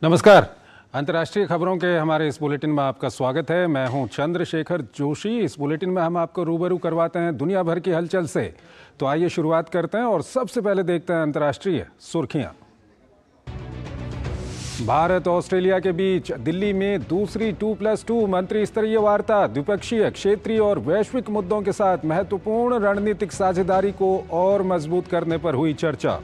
नमस्कार। अंतर्राष्ट्रीय खबरों के हमारे इस बुलेटिन में आपका स्वागत है। मैं हूं चंद्रशेखर जोशी। इस बुलेटिन में हम आपको रूबरू करवाते हैं दुनिया भर की हलचल से। तो आइए शुरुआत करते हैं और सबसे पहले देखते हैं अंतर्राष्ट्रीय सुर्खियां। भारत ऑस्ट्रेलिया के बीच दिल्ली में दूसरी 2+2 मंत्री स्तरीय वार्ता। द्विपक्षीय, क्षेत्रीय और वैश्विक मुद्दों के साथ महत्वपूर्ण रणनीतिक साझेदारी को और मजबूत करने पर हुई चर्चा।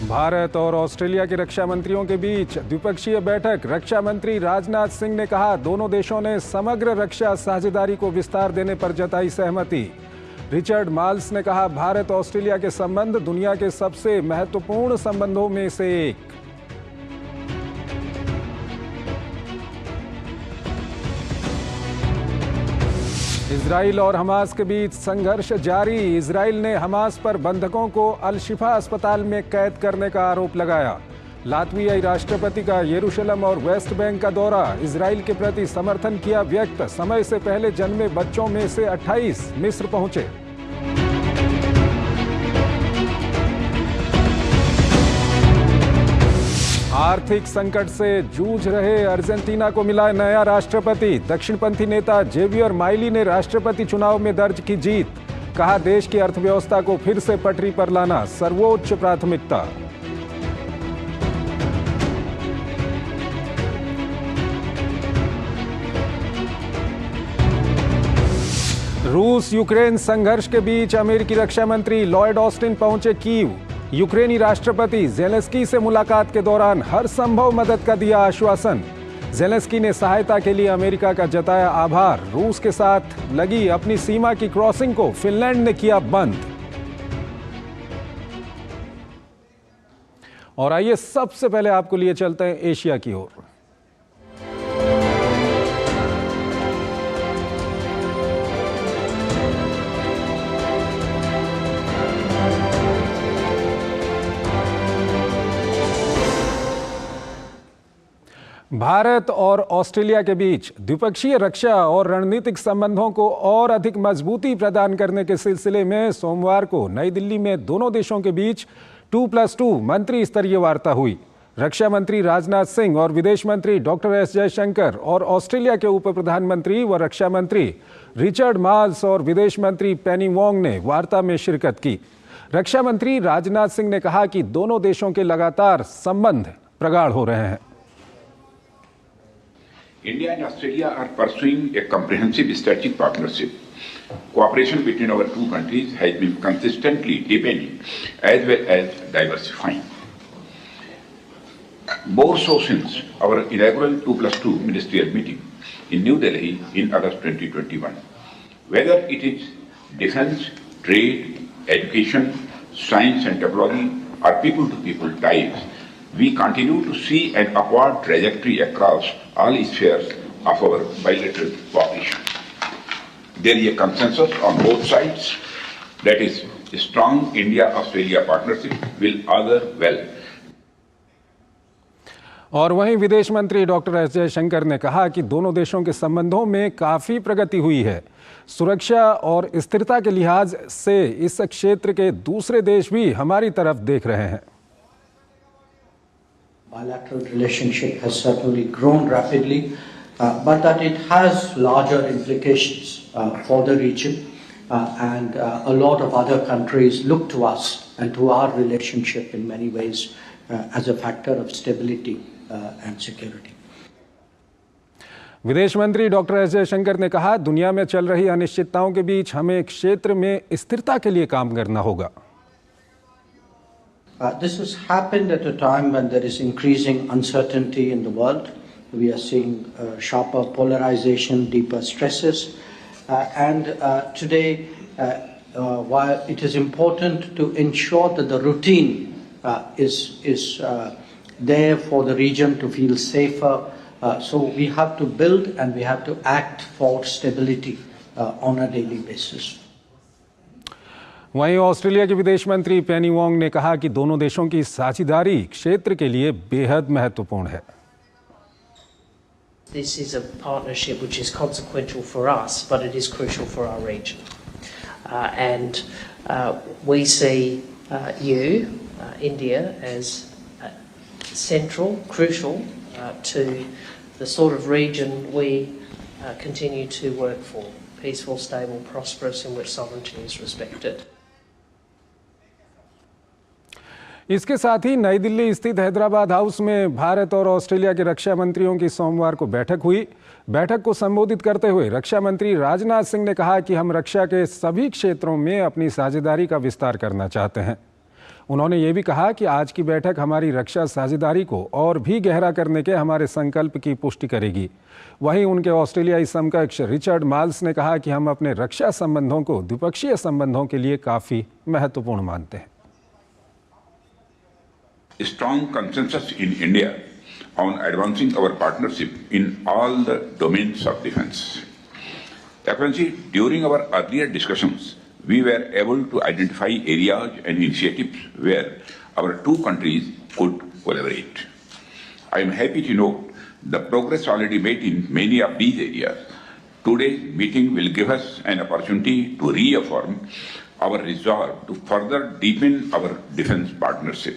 भारत और ऑस्ट्रेलिया के रक्षा मंत्रियों के बीच द्विपक्षीय बैठक। रक्षा मंत्री राजनाथ सिंह ने कहा, दोनों देशों ने समग्र रक्षा साझेदारी को विस्तार देने पर जताई सहमति। रिचर्ड माल्स ने कहा, भारत ऑस्ट्रेलिया के संबंध दुनिया के सबसे महत्वपूर्ण संबंधों में से एक। इजराइल और हमास के बीच संघर्ष जारी। इजराइल ने हमास पर बंधकों को अल शिफा अस्पताल में कैद करने का आरोप लगाया। लातवियाई राष्ट्रपति का यरूशलेम और वेस्ट बैंक का दौरा। इजराइल के प्रति समर्थन किया व्यक्त। समय से पहले जन्मे बच्चों में से 28 मिस्र पहुंचे। आर्थिक संकट से जूझ रहे अर्जेंटीना को मिला नया राष्ट्रपति। दक्षिणपंथी नेता जेवियर माइली ने राष्ट्रपति चुनाव में दर्ज की जीत। कहा, देश की अर्थव्यवस्था को फिर से पटरी पर लाना सर्वोच्च प्राथमिकता। रूस यूक्रेन संघर्ष के बीच अमेरिकी रक्षा मंत्री लॉयड ऑस्टिन पहुंचे कीव। यूक्रेनी राष्ट्रपति जेलेंस्की से मुलाकात के दौरान हर संभव मदद का दिया आश्वासन। जेलेंस्की ने सहायता के लिए अमेरिका का जताया आभार। रूस के साथ लगी अपनी सीमा की क्रॉसिंग को फिनलैंड ने किया बंद। और आइए सबसे पहले आपको लिए चलते हैं एशिया की ओर। भारत और ऑस्ट्रेलिया के बीच द्विपक्षीय रक्षा और रणनीतिक संबंधों को और अधिक मजबूती प्रदान करने के सिलसिले में सोमवार को नई दिल्ली में दोनों देशों के बीच 2+2 मंत्री स्तरीय वार्ता हुई। रक्षा मंत्री राजनाथ सिंह और विदेश मंत्री डॉक्टर एस जयशंकर और ऑस्ट्रेलिया के उप प्रधानमंत्री व रक्षा मंत्री रिचर्ड माल्स और विदेश मंत्री पेनी वोंग ने वार्ता में शिरकत की। रक्षा मंत्री राजनाथ सिंह ने कहा कि दोनों देशों के लगातार संबंध प्रगाढ़ हो रहे हैं। India and Australia are pursuing a comprehensive strategic partnership. Cooperation between our two countries has been consistently deepening as well as diversifying. More so since our inaugural 2+2 ministerial meeting in New Delhi in August 2021. Whether it is defense, trade, education, science and technology or people-to-people ties, we continue to see an upward trajectory across all spheres of our bilateral cooperation. There is a consensus on both sides that is a strong India-Australia partnership will augur well. और वहीं विदेश मंत्री doctor S Jaishankar ने कहा कि दोनों देशों के संबंधों में काफी प्रगति हुई है। सुरक्षा और स्थिरता के लिहाज से इस क्षेत्र के दूसरे देश भी हमारी तरफ देख रहे हैं। Bilateral relationship has certainly grown rapidly, but that it has larger implications for the region, and a lot of other countries look to us and to our relationship in many ways as a factor of stability and security. विदेश मंत्री doctor S Jaishankar ने कहा, दुनिया में चल रही अनिश्चितताओं के बीच हमें क्षेत्र में स्थिरता के लिए काम करना होगा। This has happened at a time when there is increasing uncertainty in the world. We are seeing sharper polarization, deeper stresses, and today, while it is important to ensure that the routine is there for the region to feel safer, so we have to build and we have to act for stability on a daily basis. वहीं Australia के विदेश मंत्री पेनी Wong ने कहा कि दोनों देशों की साझेदारी क्षेत्र के लिए बेहद महत्वपूर्ण है। This is a partnership which is consequential for us, but it is crucial for our region. and we see you, India, as central, crucial to the sort of region we continue to work for, peaceful, stable, prosperous, in which sovereignty is respected. इसके साथ ही नई दिल्ली स्थित Hyderabad house में भारत और Australia के रक्षा मंत्रियों की सोमवार को बैठक हुई। बैठक को संबोधित करते हुए रक्षा मंत्री राजनाथ सिंह ने कहा कि हम रक्षा के सभी क्षेत्रों में अपनी साझेदारी का विस्तार करना चाहते हैं। उन्होंने ये भी कहा कि आज की बैठक हमारी रक्षा साझेदारी को और भी गहरा करने के हमारे संकल्प की पुष्टि करेगी। वहीं उनके ऑस्ट्रेलियाई समकक्ष रिचर्ड माल्स ने कहा कि हम अपने रक्षा संबंधों को द्विपक्षीय संबंधों के लिए काफ़ी महत्वपूर्ण मानते हैं। Strong consensus in India on advancing our partnership in all the domains of defense. Excellency, during our earlier discussions, we were able to identify areas and initiatives where our two countries could collaborate. I am happy to note the progress already made in many of these areas. Today's meeting will give us an opportunity to reaffirm our resolve to further deepen our defense partnership.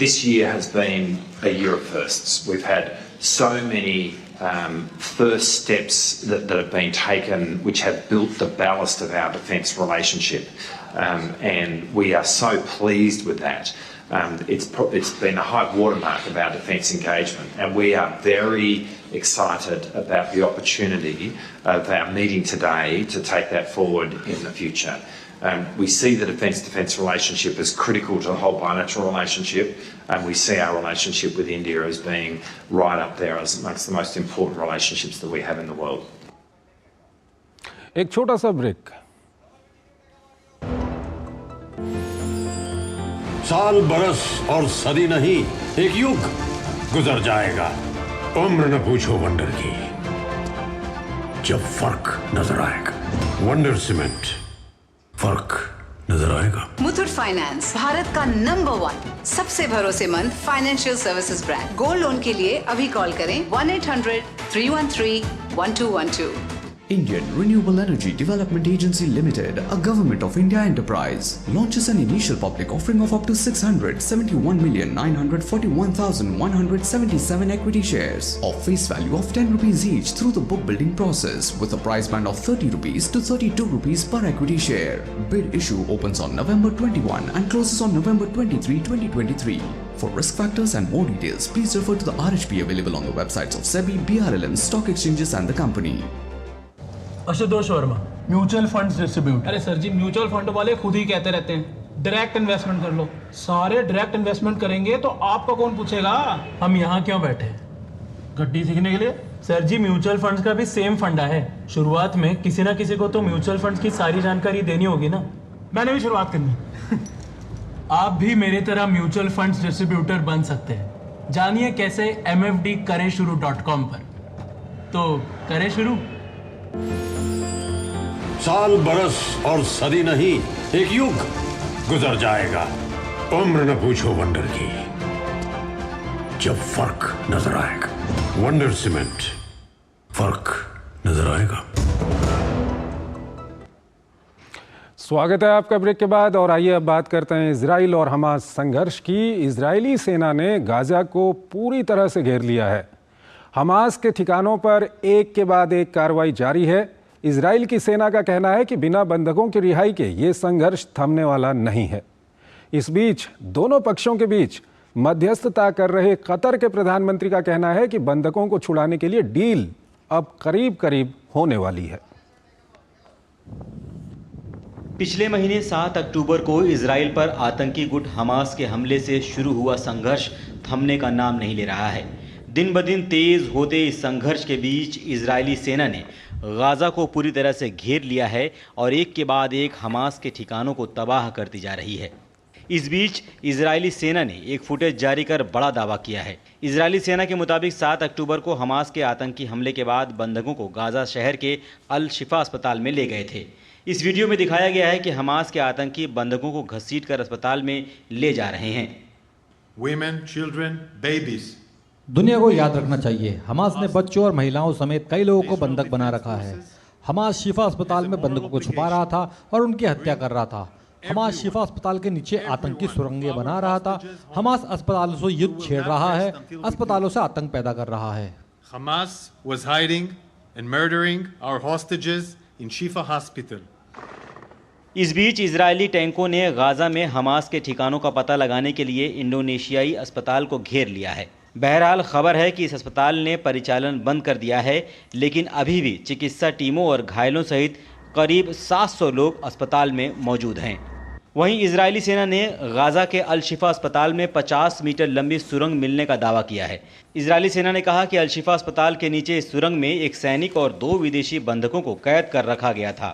This year has been a year of firsts. We've had so many first steps that have been taken which have built the ballast of our defence relationship, and we are so pleased with that. It's been a high watermark of our defence engagement, and we are very excited about the opportunity of our meeting today to take that forward in the future. We see the defence relationship as critical to the whole bilateral relationship, and we see our relationship with India as being right up there as amongst the most important relationships that we have in the world. एक छोटा सा break. साल बरस और सदी नहीं, एक युग गुजर जाएगा। उम्र न पूछो वंडर की, जब फर्क नजर आएगा। वंडर सीमेंट, फर्क नजर आएगा। मुथूट फाइनेंस, भारत का नंबर 1 सबसे भरोसेमंद financial services brand. Gold loan के लिए अभी कॉल करें 1-800-313-1212। Indian Renewable Energy Development Agency Limited, a Government of India enterprise, launches an initial public offering of up to 671,941,177 equity shares of face value of 10 rupees each through the book building process with a price band of 30 rupees to 32 rupees per equity share. Bid issue opens on November 21 and closes on November 23, 2023. For risk factors and more details, please refer to the RHP available on the websites of SEBI, BRLM, stock exchanges and the company. Ashutosh Verma, mutual funds distribute. अरे sir जी, mutual fund वाले खुद ही कहते रहते हैं direct investment कर लो। सारे direct investment करेंगे तो आपका कौन पूछेगा? हम यहाँ क्यों बैठे, गड्डी सीखने के लिए? सर जी, म्यूचुअल फंड्स का भी सेम फंडा है। शुरुआत में किसी ना किसी को तो म्यूचुअल फंड्स की सारी जानकारी देनी होगी ना। मैंने भी शुरुआत करनी। आप भी मेरी तरह म्यूचुअल फंड्स डिस्ट्रीब्यूटर बन सकते हैं। जानिए कैसे mfdkareshuru.com पर। तो करें शुरू। साल बरस और सदी नहीं, एक युग गुजर जाएगा। उम्र न पूछो वंडर की, जब फर्क नजर आएगा। वंडर सीमेंट, फर्क नजर आएगा। स्वागत है आपका ब्रेक के बाद, और आइए अब बात करते हैं इजराइल और हमास संघर्ष की। इजरायली सेना ने गाजा को पूरी तरह से घेर लिया है। हमास के ठिकानों पर एक के बाद एक कार्रवाई जारी है। इजराइल की सेना का कहना है कि बिना बंधकों की रिहाई के ये संघर्ष थमने वाला नहीं है। इस बीच दोनों पक्षों के बीच मध्यस्थता कर रहे कतर के प्रधानमंत्री का कहना है कि बंधकों को छुड़ाने के लिए डील अब करीब करीब होने वाली है। पिछले महीने 7 अक्टूबर को इजराइल पर आतंकी गुट हमास के हमले से शुरू हुआ संघर्ष थमने का नाम नहीं ले रहा है। दिन ब दिन तेज होते इस संघर्ष के बीच इजरायली सेना ने गाजा को पूरी तरह से घेर लिया है और एक के बाद एक हमास के ठिकानों को तबाह करती जा रही है। इस बीच इजरायली सेना ने एक फुटेज जारी कर बड़ा दावा किया है। इजरायली सेना के मुताबिक 7 अक्टूबर को हमास के आतंकी हमले के बाद बंधकों को गाजा शहर के अल शिफा अस्पताल में ले गए थे। इस वीडियो में दिखाया गया है कि हमास के आतंकी बंधकों को घसीटकर अस्पताल में ले जा रहे हैं। Women, children, babies. दुनिया को याद रखना चाहिए, हमास ने बच्चों और महिलाओं समेत कई लोगों को बंधक बना रखा है। हमास शिफा अस्पताल में बंदूकों को छुपा रहा था और उनकी हत्या कर रहा था। हमास शिफा अस्पताल के नीचे आतंकी सुरंगें बना रहा था। हमास अस्पतालों से युद्ध छेड़ रहा है, अस्पतालों से आतंक पैदा कर रहा है। Hamas was hiding and murdering our hostages in Shifa Hospital. इस बीच इजरायली टैंकों ने गाजा में हमास के ठिकानों का पता लगाने के लिए इंडोनेशियाई अस्पताल को घेर लिया है। बहरहाल खबर है कि इस अस्पताल ने परिचालन बंद कर दिया है, लेकिन अभी भी चिकित्सा टीमों और घायलों सहित करीब 700 लोग अस्पताल में मौजूद हैं। वहीं इजरायली सेना ने गाजा के अल शिफा अस्पताल में 50 मीटर लंबी सुरंग मिलने का दावा किया है। इजरायली सेना ने कहा कि अल शिफा अस्पताल के नीचे इस सुरंग में एक सैनिक और 2 विदेशी बंधकों को कैद कर रखा गया था।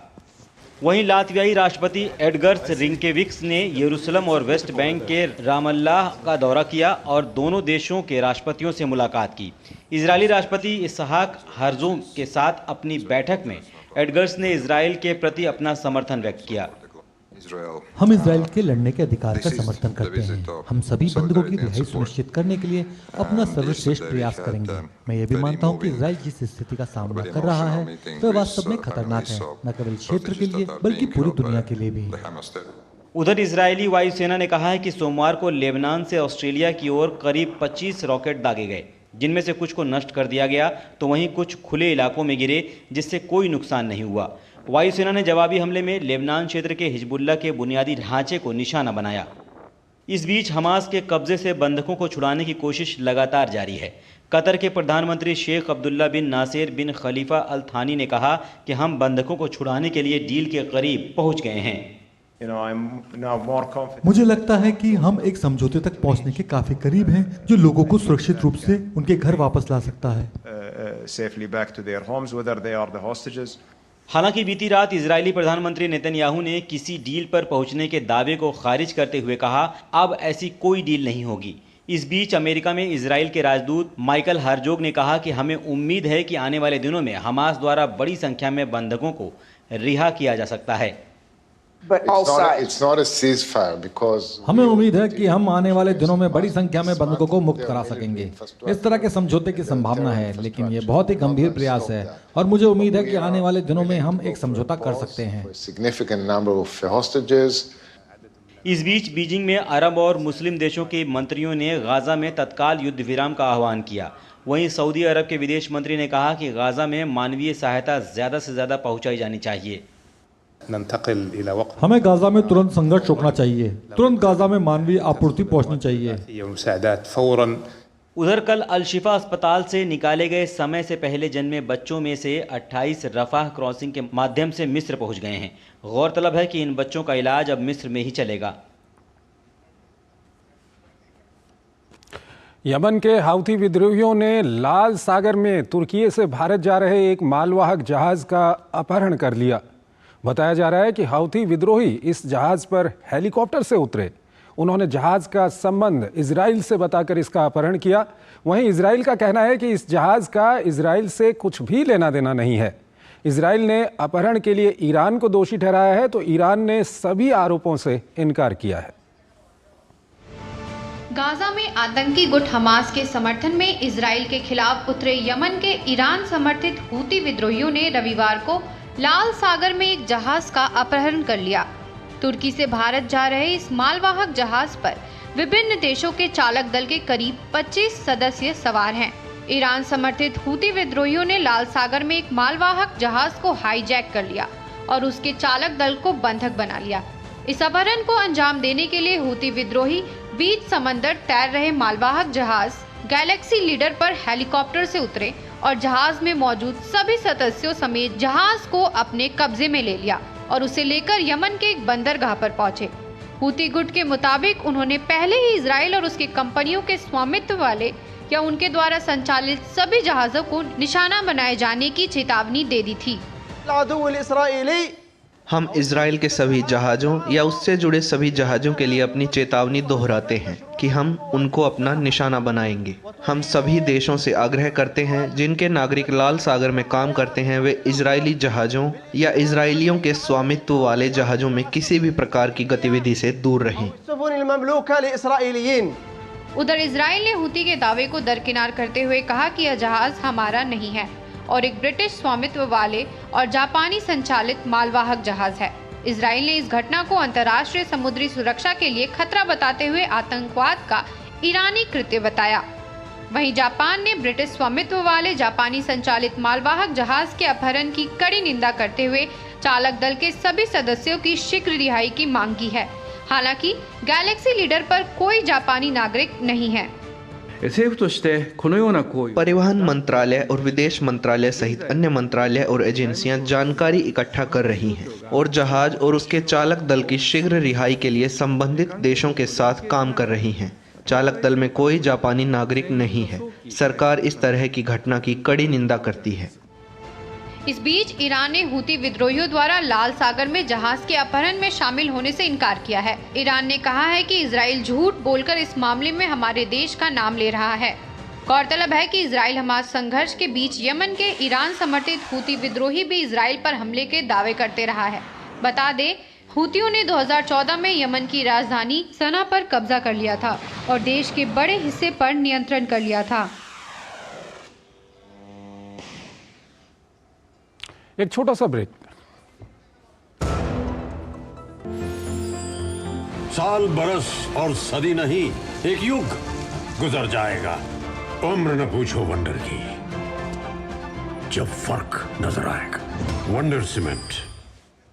वहीं लातवियाई राष्ट्रपति एडगर्स रिंकेविक्स ने यरूशलेम और वेस्ट बैंक के रामल्लाह का दौरा किया और दोनों देशों के राष्ट्रपतियों से मुलाकात की। इजरायली राष्ट्रपति इसहाक हर्जोग के साथ अपनी बैठक में एडगर्स ने इजराइल के प्रति अपना समर्थन व्यक्त किया। हम इजराइल के लड़ने के अधिकार का समर्थन करते हैं। हम सभी बंधकों की रिहाई सुनिश्चित करने के लिए अपना सर्वश्रेष्ठ प्रयास करेंगे। मैं ये भी मानता हूँ कि इजराइल जिस स्थिति का सामना कर रहा है वह वास्तव में खतरनाक है, न केवल क्षेत्र के लिए बल्कि पूरी दुनिया के लिए भी। उधर इजरायली वायुसेना ने कहा है कि सोमवार को लेबनान से ऑस्ट्रेलिया की ओर करीब 25 रॉकेट दागे गए, जिनमें से कुछ को नष्ट कर दिया गया तो वहीं कुछ खुले इलाकों में गिरे, जिससे कोई नुकसान नहीं हुआ। वायुसेना ने जवाबी हमले में लेबनान क्षेत्र के हिजबुल्लाह के बुनियादी ढांचे को निशाना बनाया। इस बीच हमास के कब्जे से बंधकों को छुड़ाने की कोशिश लगातार जारी है। कतर के प्रधानमंत्री शेख अब्दुल्ला बिन नासिर बिन खलीफा अल थानी ने कहा कि हम बंधकों को छुड़ाने के लिए डील के करीब पहुंच गए हैं। मुझे लगता है कि हम एक समझौते तक पहुंचने के काफी करीब हैं, जो लोगों को सुरक्षित रूप से उनके घर वापस ला सकता है। हालांकि बीती रात इजरायली प्रधानमंत्री नेतन्याहू ने किसी डील पर पहुंचने के दावे को खारिज करते हुए कहा, अब ऐसी कोई डील नहीं होगी। इस बीच अमेरिका में इजराइल के राजदूत माइकल हर्जोग ने कहा कि हमें उम्मीद है कि आने वाले दिनों में हमास द्वारा बड़ी संख्या में बंधकों को रिहा किया जा सकता है। हमें उम्मीद है कि हम आने वाले दिनों में बड़ी संख्या में बंधकों को मुक्त करा सकेंगे। इस तरह के समझौते की संभावना है, लेकिन ये बहुत ही गंभीर प्रयास है और मुझे उम्मीद है कि आने वाले दिनों में हम एक समझौता कर सकते हैं। इस बीच बीजिंग में अरब और मुस्लिम देशों के मंत्रियों ने गाजा में तत्काल युद्ध विराम का आह्वान किया। वहीं सऊदी अरब के विदेश मंत्री ने कहा कि गाजा में मानवीय सहायता ज़्यादा से ज़्यादा पहुँचाई जानी चाहिए। हमें गाजा में तुरंत संघर्ष रोकना चाहिए, तुरंत गाजा में मानवीय आपूर्ति पहुंचनी चाहिए। उधर कल अल शिफा अस्पताल से निकाले गए समय से पहले जन्मे बच्चों में से 28 रफाह क्रॉसिंग के माध्यम से मिस्र पहुंच गए हैं। गौरतलब है कि इन बच्चों का इलाज अब मिस्र में ही चलेगा। यमन के हाउथी विद्रोहियों ने लाल सागर में तुर्की से भारत जा रहे एक मालवाहक जहाज का अपहरण कर लिया। बताया जा रहा है कि हाउथी विद्रोही इस जहाज पर हेलीकॉप्टर से उतरे। उन्होंने जहाज का संबंध इजराइल से बताकर इसका अपहरण किया। वहीं इजराइल का कहना है कि इस जहाज का इजराइल से कुछ भी लेना देना नहीं है। इजराइल ने अपहरण के लिए ईरान को दोषी ठहराया है, तो ईरान ने सभी आरोपों से इनकार किया है। गाजा में आतंकी गुट हमास के समर्थन में इजराइल के खिलाफ उतरे यमन के ईरान समर्थित हूती विद्रोहियों ने रविवार को लाल सागर में एक जहाज का अपहरण कर लिया। तुर्की से भारत जा रहे इस मालवाहक जहाज पर विभिन्न देशों के चालक दल के करीब 25 सदस्य सवार हैं। ईरान समर्थित हूती विद्रोहियों ने लाल सागर में एक मालवाहक जहाज को हाईजैक कर लिया और उसके चालक दल को बंधक बना लिया। इस अपहरण को अंजाम देने के लिए हूती विद्रोही बीच समंदर तैर रहे मालवाहक जहाज गैलेक्सी लीडर पर हेलीकॉप्टर से उतरे और जहाज में मौजूद सभी सदस्यों समेत जहाज को अपने कब्जे में ले लिया और उसे लेकर यमन के एक बंदरगाह पर पहुंचे। हूती गुट के मुताबिक उन्होंने पहले ही इजराइल और उसकी कंपनियों के स्वामित्व वाले या उनके द्वारा संचालित सभी जहाजों को निशाना बनाए जाने की चेतावनी दे दी थी। हम इजराइल के सभी जहाज़ों या उससे जुड़े सभी जहाज़ों के लिए अपनी चेतावनी दोहराते हैं कि हम उनको अपना निशाना बनाएंगे। हम सभी देशों से आग्रह करते हैं जिनके नागरिक लाल सागर में काम करते हैं वे इजरायली जहाज़ों या इजरायलियों के स्वामित्व वाले जहाज़ों में किसी भी प्रकार की गतिविधि से दूर रहें। उधर इजराइल ने हूती के दावे को दरकिनार करते हुए कहा कि यह जहाज हमारा नहीं है और एक ब्रिटिश स्वामित्व वाले और जापानी संचालित मालवाहक जहाज है। इजराइल ने इस घटना को अंतर्राष्ट्रीय समुद्री सुरक्षा के लिए खतरा बताते हुए आतंकवाद का ईरानी कृत्य बताया। वहीं जापान ने ब्रिटिश स्वामित्व वाले जापानी संचालित मालवाहक जहाज के अपहरण की कड़ी निंदा करते हुए चालक दल के सभी सदस्यों की शीघ्र रिहाई की मांग की है। हालांकि गैलेक्सी लीडर पर कोई जापानी नागरिक नहीं है। परिवहन मंत्रालय और विदेश मंत्रालय सहित अन्य मंत्रालय और एजेंसियां जानकारी इकट्ठा कर रही हैं और जहाज और उसके चालक दल की शीघ्र रिहाई के लिए संबंधित देशों के साथ काम कर रही हैं। चालक दल में कोई जापानी नागरिक नहीं है। सरकार इस तरह की घटना की कड़ी निंदा करती है। इस बीच ईरान ने हूती विद्रोहियों द्वारा लाल सागर में जहाज के अपहरण में शामिल होने से इनकार किया है। ईरान ने कहा है कि इजराइल झूठ बोलकर इस मामले में हमारे देश का नाम ले रहा है। गौरतलब है कि इजराइल हमास संघर्ष के बीच यमन के ईरान समर्थित हूती विद्रोही भी इजराइल पर हमले के दावे करते रहा है। बता दें, हूतियों ने 2014 में यमन की राजधानी सना पर कब्जा कर लिया था और देश के बड़े हिस्से पर नियंत्रण कर लिया था। एक छोटा सा ब्रेक। साल बरस और सदी नहीं, एक युग गुजर जाएगा। उम्र न पूछो वंडर की, जब फर्क नजर आएगा। वंडर सीमेंट,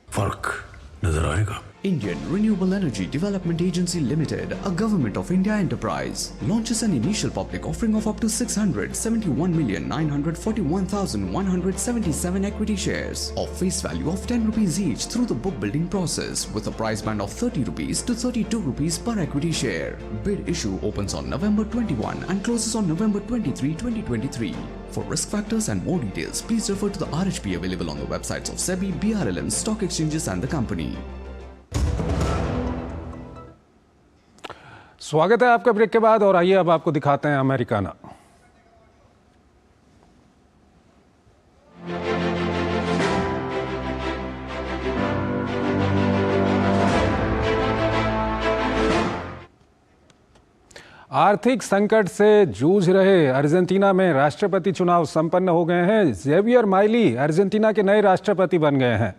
फर्क नजर आएगा। Indian Renewable Energy Development Agency Limited, a Government of India enterprise, launches an initial public offering of up to 671,941,177 equity shares of face value of 10 rupees each through the book building process with a price band of 30 rupees to 32 rupees per equity share. Bid issue opens on November 21 and closes on November 23, 2023. For risk factors and more details, please refer to the RHP available on the websites of SEBI, BRLM, stock exchanges and the company. स्वागत है आपका break के बाद और आइए अब आपको दिखाते हैं अमेरिकाना। आर्थिक संकट से जूझ रहे अर्जेंटीना में राष्ट्रपति चुनाव संपन्न हो गए हैं। जेवियर माइली अर्जेंटीना के नए राष्ट्रपति बन गए हैं।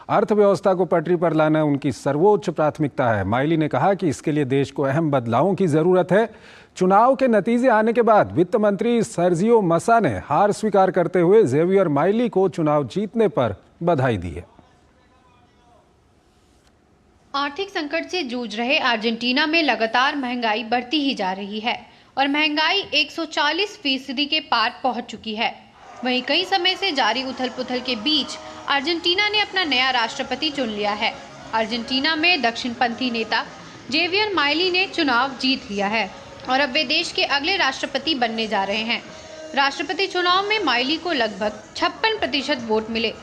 अर्थव्यवस्था को पटरी पर लाना उनकी सर्वोच्च प्राथमिकता है। माइली ने कहा कि इसके लिए देश को अहम बदलावों की जरूरत है। चुनाव के नतीजे आने के बाद वित्त मंत्री सर्जियो मसा ने हार स्वीकार करते हुए जेवियर माइली को चुनाव जीतने पर बधाई दी है। आर्थिक संकट से जूझ रहे अर्जेंटीना में लगातार महंगाई बढ़ती ही जा रही है और महंगाई 140% के पार पहुंच चुकी है। वहीं कई समय से जारी उथल-पुथल के बीच अर्जेंटीना ने अपना नया राष्ट्रपति चुन लिया है। अर्जेंटीना में दक्षिणपंथी नेता जेवियर माइली ने चुनाव जीत लिया है और अब वे देश के अगले राष्ट्रपति बनने जा रहे हैं। राष्ट्रपति चुनाव में माइली को लगभग 56% वोट मिले,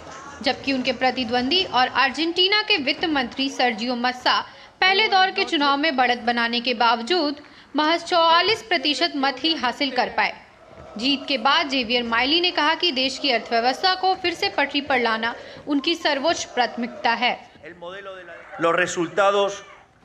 जबकि उनके प्रतिद्वंदी और अर्जेंटीना के वित्त मंत्री सर्जियो मस्सा पहले दौर के चुनाव में बढ़त बनाने के बावजूद महज 44% मत ही हासिल कर पाए। जीत के बाद जेवियर माइली ने कहा कि देश की अर्थव्यवस्था को फिर से पटरी पर लाना उनकी सर्वोच्च प्राथमिकता है।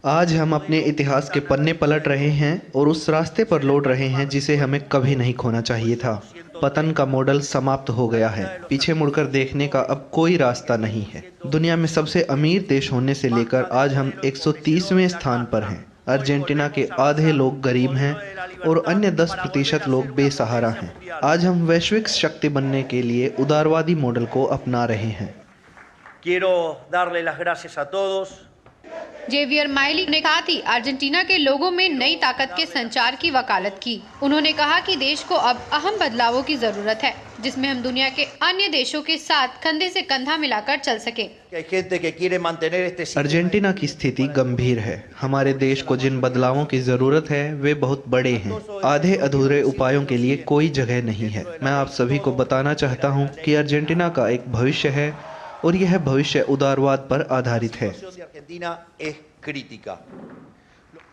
आज हम अपने इतिहास के पन्ने पलट रहे हैं और उस रास्ते पर लौट रहे हैं जिसे हमें कभी नहीं खोना चाहिए था। पतन का मॉडल समाप्त हो गया है। पीछे मुड़कर देखने का अब कोई रास्ता नहीं है। दुनिया में सबसे अमीर देश होने से लेकर आज हम 130वें स्थान पर हैं। अर्जेंटीना के आधे लोग गरीब हैं और अन्य 10% लोग बेसहारा हैं। आज हम वैश्विक शक्ति बनने के लिए उदारवादी मॉडल को अपना रहे हैं। जेवियर माइली ने साथ ही अर्जेंटीना के लोगों में नई ताकत के संचार की वकालत की। उन्होंने कहा कि देश को अब अहम बदलावों की जरूरत है, जिसमें हम दुनिया के अन्य देशों के साथ कंधे से कंधा मिलाकर चल सके। अर्जेंटीना की स्थिति गंभीर है। हमारे देश को जिन बदलावों की जरूरत है वे बहुत बड़े हैं। आधे अधूरे उपायों के लिए कोई जगह नहीं है। मैं आप सभी को बताना चाहता हूँ कि अर्जेंटीना का एक भविष्य है और यह भविष्य उदारवाद पर आधारित है।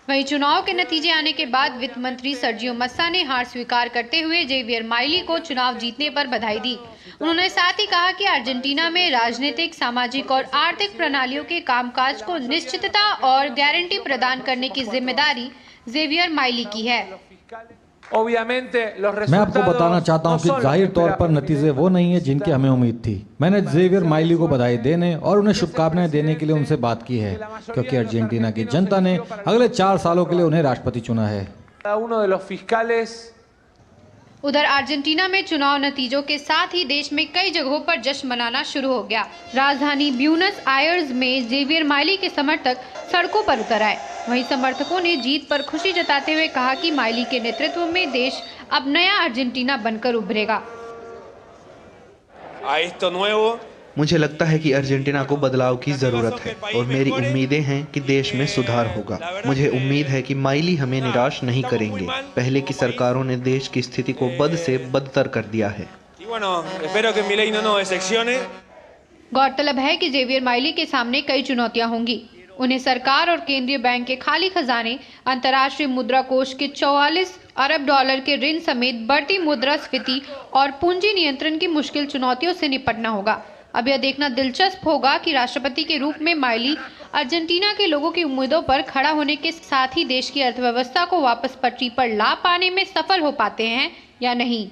वहीं चुनाव के नतीजे आने के बाद वित्त मंत्री सर्जियो मस्सा ने हार स्वीकार करते हुए जेवियर माइली को चुनाव जीतने पर बधाई दी। उन्होंने साथ ही कहा कि अर्जेंटीना में राजनीतिक, सामाजिक और आर्थिक प्रणालियों के कामकाज को निश्चितता और गारंटी प्रदान करने की जिम्मेदारी जेवियर माइली की है। मैं आपको बताना चाहता हूं कि जाहिर तौर पर नतीजे वो नहीं है जिनकी हमें उम्मीद थी। मैंने जेवियर माइली को बधाई देने और उन्हें शुभकामनाएं देने के लिए उनसे बात की है, क्योंकि अर्जेंटीना की जनता ने अगले 4 सालों के लिए उन्हें राष्ट्रपति चुना है। उधर अर्जेंटीना में चुनाव नतीजों के साथ ही देश में कई जगहों पर जश्न मनाना शुरू हो गया। राजधानी ब्यूनस आयर्स में जेवियर माइली के समर्थक सड़कों पर उतर आए। वहीं समर्थकों ने जीत पर खुशी जताते हुए कहा कि माइली के नेतृत्व में देश अब नया अर्जेंटीना बनकर उभरेगा। मुझे लगता है कि अर्जेंटीना को बदलाव की ज़रूरत है और मेरी उम्मीदें हैं कि देश में सुधार होगा। मुझे उम्मीद है कि माइली हमें निराश नहीं करेंगे। पहले की सरकारों ने देश की स्थिति को बद से बदतर कर दिया है। गौरतलब है कि जेवियर माइली के सामने कई चुनौतियां होंगी। उन्हें सरकार और केंद्रीय बैंक के खाली खजाने, अंतर्राष्ट्रीय मुद्रा कोष के 44 अरब डॉलर के ऋण समेत बढ़ती मुद्रास्फीति और पूंजी नियंत्रण की मुश्किल चुनौतियों से निपटना होगा। अब यह देखना दिलचस्प होगा कि राष्ट्रपति के रूप में माइली अर्जेंटीना के लोगों की उम्मीदों पर खड़ा होने के साथ ही देश की अर्थव्यवस्था को वापस पटरी पर ला पाने में सफल हो पाते हैं या नहीं।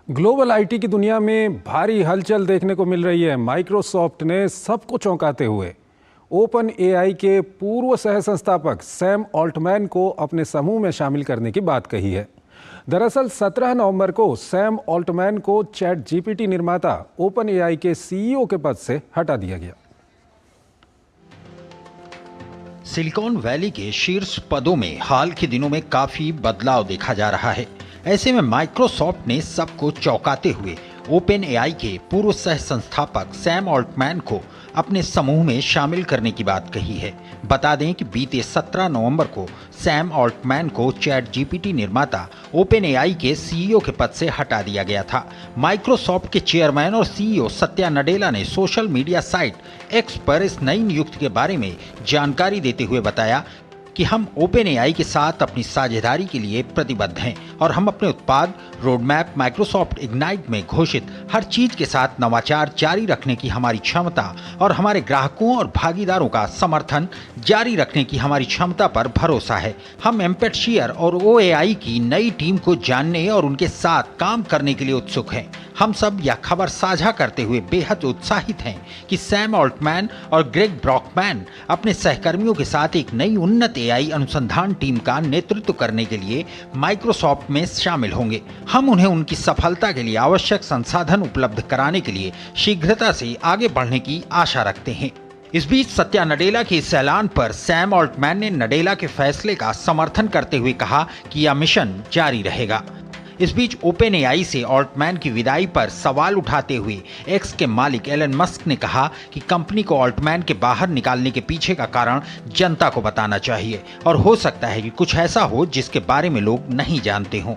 ग्लोबल आईटी की दुनिया में भारी हलचल देखने को मिल रही है। माइक्रोसॉफ्ट ने सबको चौंकाते हुए ओपन एआई के पूर्व सह संस्थापक सैम ऑल्टमैन को अपने समूह में शामिल करने की बात कही है। दरअसल 17 नवंबर को सैम ऑल्टमैन को चैट जीपीटी निर्माता ओपन एआई के सीईओ के पद से हटा दिया गया। सिलिकॉन वैली के शीर्ष पदों में हाल के दिनों में काफी बदलाव देखा जा रहा है। ऐसे में माइक्रोसॉफ्ट ने सबको चौंकाते हुए ओपन एआई के पूर्व सह संस्थापक सैम ऑल्टमैन को अपने समूह में शामिल करने की बात कही है। बता दें कि बीते 17 नवंबर को सैम ऑल्टमैन को चैट जीपीटी निर्माता ओपन एआई के सीईओ के पद से हटा दिया गया था। माइक्रोसॉफ्ट के चेयरमैन और सीईओ सत्या नडेला ने सोशल मीडिया साइट एक्स पर इस नई नियुक्ति के बारे में जानकारी देते हुए बताया कि हम ओपन एआई के साथ अपनी साझेदारी के लिए प्रतिबद्ध हैं और हम अपने उत्पाद रोडमैप माइक्रोसॉफ्ट इग्नाइट में घोषित हर चीज के साथ नवाचार जारी रखने की हमारी क्षमता और हमारे ग्राहकों और भागीदारों का समर्थन जारी रखने की हमारी क्षमता पर भरोसा है। हम एम्पेटशियर और ओएआई की नई टीम को जानने और उनके साथ काम करने के लिए उत्सुक हैं। हम सब यह खबर साझा करते हुए बेहद उत्साहित हैं कि सैम ऑल्टमैन और ग्रेग ब्रॉकमैन अपने सहकर्मियों के साथ एक नई उन्नत एआई अनुसंधान टीम का नेतृत्व करने के लिए माइक्रोसॉफ्ट में शामिल होंगे। हम उन्हें उनकी सफलता के लिए आवश्यक संसाधन उपलब्ध कराने के लिए शीघ्रता से आगे बढ़ने की आशा रखते हैं। इस बीच सत्या नडेला के इस ऐलान पर सैम ऑल्टमैन ने नडेला के फैसले का समर्थन करते हुए कहा कि यह मिशन जारी रहेगा। इस बीच ओपन एआई से ऑल्टमैन की विदाई पर सवाल उठाते हुए एक्स के मालिक एलन मस्क ने कहा कि कंपनी को ऑल्टमैन के बाहर निकालने के पीछे का कारण जनता को बताना चाहिए और हो सकता है कि कुछ ऐसा हो जिसके बारे में लोग नहीं जानते हों।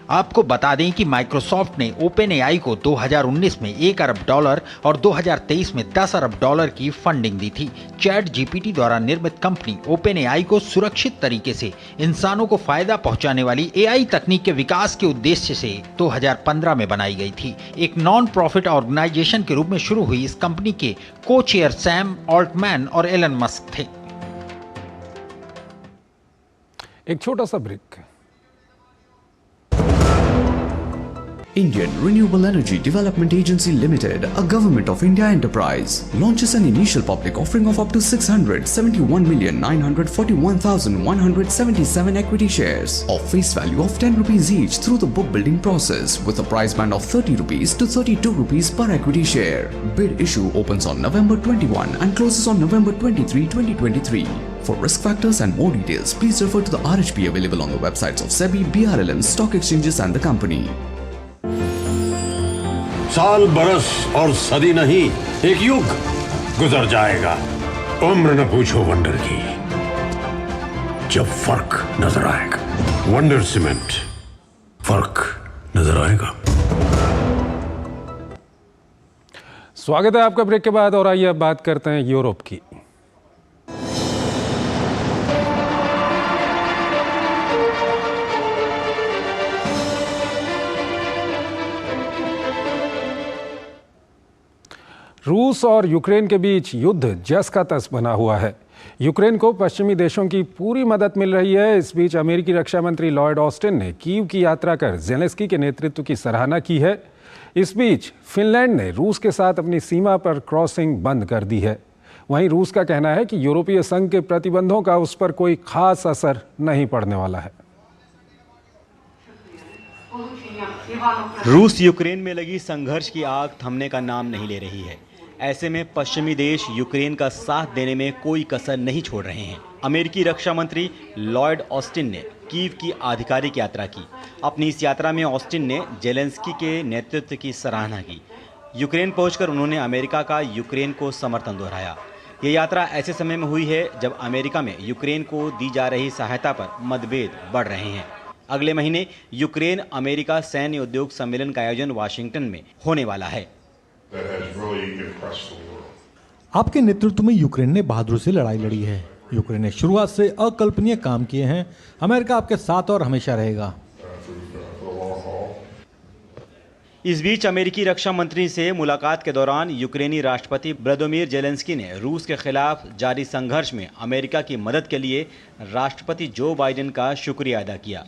आपको बता दें कि माइक्रोसॉफ्ट ने ओपन एआई को 2019 में 1 अरब डॉलर और 2023 में 10 अरब डॉलर की फंडिंग दी थी। चैट जीपीटी द्वारा निर्मित कंपनी ओपन एआई को सुरक्षित तरीके से इंसानों को फायदा पहुंचाने वाली एआई तकनीक के विकास के उद्देश्य से 2015 में बनाई गई थी। एक नॉन प्रॉफिट ऑर्गेनाइजेशन के रूप में शुरू हुई इस कंपनी के को चेयर सैम ऑल्टमैन और एलन मस्क थे। एक छोटा सा break. Indian Renewable Energy Development Agency Limited, a Government of India enterprise, launches an initial public offering of up to 671,941,177 equity shares of face value of 10 rupees each through the book building process with a price band of 30 rupees to 32 rupees per equity share. Bid issue opens on November 21 and closes on November 23, 2023. For risk factors and more details, please refer to the RHP available on the websites of SEBI, BRLM, stock exchanges and the company. साल बरस और सदी नहीं, एक युग गुजर जाएगा। उम्र न पूछो वंडर की, जब फर्क नजर आएगा। वंडर सीमेंट, फर्क नजर आएगा। स्वागत है आपका ब्रेक के बाद और आइए अब बात करते हैं यूरोप की। रूस और यूक्रेन के बीच युद्ध जस का तस बना हुआ है। यूक्रेन को पश्चिमी देशों की पूरी मदद मिल रही है। इस बीच अमेरिकी रक्षा मंत्री लॉयड ऑस्टिन ने कीव की यात्रा कर ज़ेलेंस्की के नेतृत्व की सराहना की है। इस बीच फिनलैंड ने रूस के साथ अपनी सीमा पर क्रॉसिंग बंद कर दी है। वहीं रूस का कहना है कि यूरोपीय संघ के प्रतिबंधों का उस पर कोई खास असर नहीं पड़ने वाला है। रूस यूक्रेन में लगी संघर्ष की आग थमने का नाम नहीं ले रही है। ऐसे में पश्चिमी देश यूक्रेन का साथ देने में कोई कसर नहीं छोड़ रहे हैं। अमेरिकी रक्षा मंत्री लॉयड ऑस्टिन ने कीव की आधिकारिक यात्रा की। अपनी इस यात्रा में ऑस्टिन ने ज़ेलेंस्की के नेतृत्व की सराहना की। यूक्रेन पहुंचकर उन्होंने अमेरिका का यूक्रेन को समर्थन दोहराया। ये यात्रा ऐसे समय में हुई है जब अमेरिका में यूक्रेन को दी जा रही सहायता पर मतभेद बढ़ रहे हैं। अगले महीने यूक्रेन अमेरिका सैन्य उद्योग सम्मेलन का आयोजन वाशिंगटन में होने वाला है। आपके नेतृत्व में यूक्रेन ने बहादुरी से लड़ाई लड़ी है। यूक्रेन ने शुरुआत से अकल्पनीय काम किए हैं। अमेरिका आपके साथ और हमेशा रहेगा। इस बीच अमेरिकी रक्षा मंत्री से मुलाकात के दौरान यूक्रेनी राष्ट्रपति व्लादिमीर ज़ेलेंस्की ने रूस के खिलाफ जारी संघर्ष में अमेरिका की मदद के लिए राष्ट्रपति जो बाइडेन का शुक्रिया अदा किया।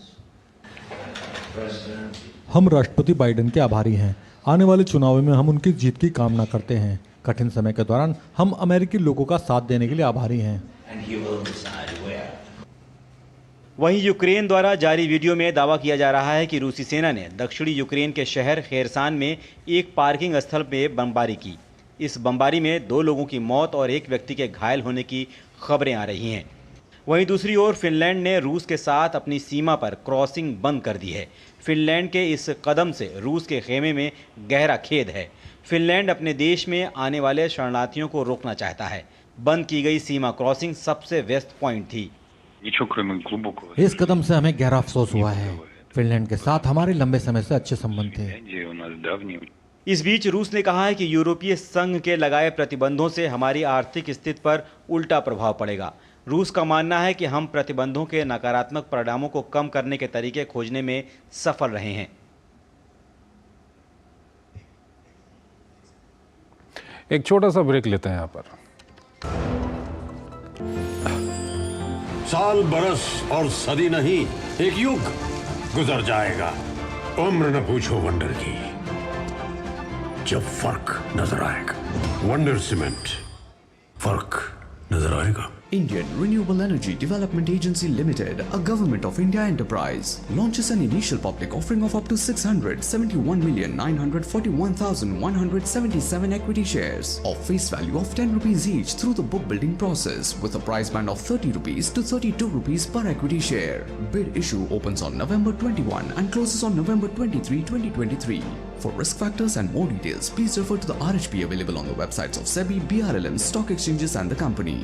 हम राष्ट्रपति बाइडेन के आभारी हैं। आने वाले चुनाव में हम उनकी जीत की कामना करते हैं। कठिन समय के दौरान हम अमेरिकी लोगों का साथ देने के लिए आभारी हैं। वहीं यूक्रेन द्वारा जारी वीडियो में दावा किया जा रहा है कि रूसी सेना ने दक्षिणी यूक्रेन के शहर खेरसान में एक पार्किंग स्थल में बमबारी की। इस बमबारी में 2 लोगों की मौत और 1 व्यक्ति के घायल होने की खबरें आ रही हैं। वहीं दूसरी ओर फिनलैंड ने रूस के साथ अपनी सीमा पर क्रॉसिंग बंद कर दी है। फिनलैंड के इस कदम से रूस के खेमे में गहरा खेद है। फिनलैंड अपने देश में आने वाले शरणार्थियों को रोकना चाहता है। बंद की गई सीमा क्रॉसिंग सबसे व्यस्त पॉइंट थी। इस कदम से हमें गहरा अफसोस हुआ है। फिनलैंड के साथ हमारे लंबे समय से अच्छे संबंध थे। इस बीच रूस ने कहा है कि यूरोपीय संघ के लगाए प्रतिबंधों से हमारी आर्थिक स्थिति पर उल्टा प्रभाव पड़ेगा। रूस का मानना है कि हम प्रतिबंधों के नकारात्मक परिणामों को कम करने के तरीके खोजने में सफल रहे हैं। एक छोटा सा ब्रेक लेते हैं यहाँ पर। साल बरस और सदी नहीं, एक युग गुजर जाएगा। उम्र न पूछो वंडर की, जब फर्क नजर आएगा। वंडर सीमेंट, फर्क नजर आएगा। Indian Renewable Energy Development Agency Limited, a Government of India enterprise, launches an initial public offering of up to 671,941,177 equity shares of face value of 10 rupees each through the book building process with a price band of 30 rupees to 32 rupees per equity share. Bid issue opens on November 21 and closes on November 23, 2023. For risk factors and more details, please refer to the RHP available on the websites of SEBI, BRLM, stock exchanges and the company.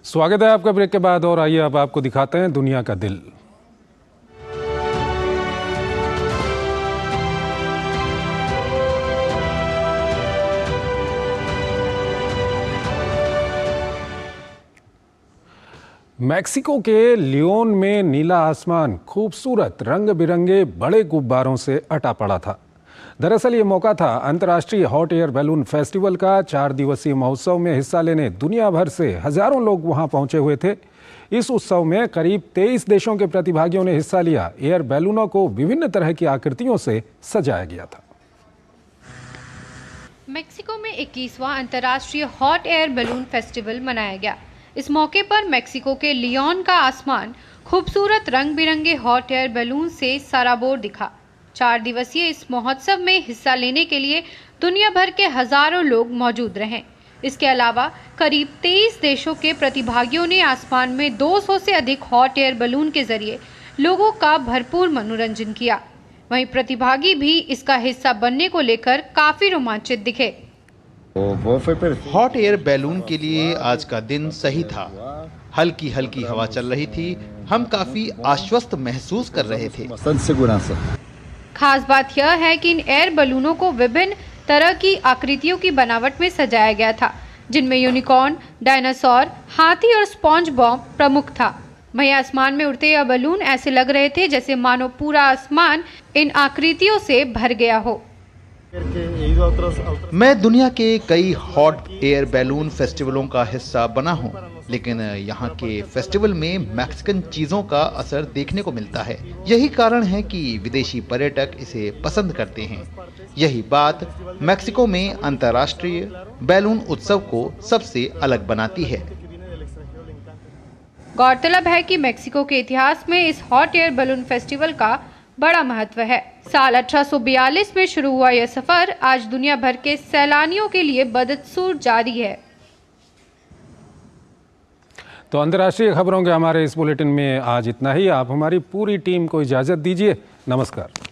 स्वागत है आपका break के बाद और आइए अब आपको दिखाते हैं दुनिया का दिल। मैक्सिको के लियोन में नीला आसमान खूबसूरत रंग बिरंगे बड़े गुब्बारों से अटा पड़ा था। दरअसल ये मौका था अंतर्राष्ट्रीय हॉट एयर बैलून फेस्टिवल का। 4 दिवसीय महोत्सव में हिस्सा लेने दुनिया भर से हजारों लोग वहां पहुंचे हुए थे। इस उत्सव में करीब 23 देशों के प्रतिभागियों ने हिस्सा लिया। एयर बैलूनों को विभिन्न तरह की आकृतियों से सजाया गया था। मेक्सिको में 21वां अंतर्राष्ट्रीय हॉट एयर बैलून फेस्टिवल मनाया गया। इस मौके पर मेक्सिको के लियोन का आसमान खूबसूरत रंग बिरंगे हॉट एयर बैलून से सराबोर दिखा। 4 दिवसीय इस महोत्सव में हिस्सा लेने के लिए दुनिया भर के हजारों लोग मौजूद रहे। इसके अलावा करीब 23 देशों के प्रतिभागियों ने आसमान में 200 से अधिक हॉट एयर बैलून के जरिए लोगों का भरपूर मनोरंजन किया। वहीं प्रतिभागी भी इसका हिस्सा बनने को लेकर काफी रोमांचित दिखे। हॉट एयर बैलून के लिए आज का दिन सही था। हल्की हल्की हवा चल रही थी। हम काफी आश्वस्त महसूस कर रहे थे। खास बात यह है कि इन एयर बैलूनों को विभिन्न तरह की आकृतियों की बनावट में सजाया गया था, जिनमें यूनिकॉर्न, डायनासोर, हाथी और स्पॉन्ज बॉब प्रमुख था। वहीं आसमान में उड़ते यह बैलून ऐसे लग रहे थे जैसे मानो पूरा आसमान इन आकृतियों से भर गया हो। मैं दुनिया के कई हॉट एयर बैलून फेस्टिवलों का हिस्सा बना हूं, लेकिन यहाँ के फेस्टिवल में मैक्सिकन चीजों का असर देखने को मिलता है। यही कारण है कि विदेशी पर्यटक इसे पसंद करते हैं। यही बात मैक्सिको में अंतर्राष्ट्रीय बैलून उत्सव को सबसे अलग बनाती है। गौरतलब है कि मेक्सिको के इतिहास में इस हॉट एयर बैलून फेस्टिवल का बड़ा महत्व है। साल 1842 में शुरू हुआ यह सफर आज दुनिया भर के सैलानियों के लिए बदस्तूर जारी है। तो अंतर्राष्ट्रीय खबरों के हमारे इस बुलेटिन में आज इतना ही। आप हमारी पूरी टीम को इजाज़त दीजिए। नमस्कार।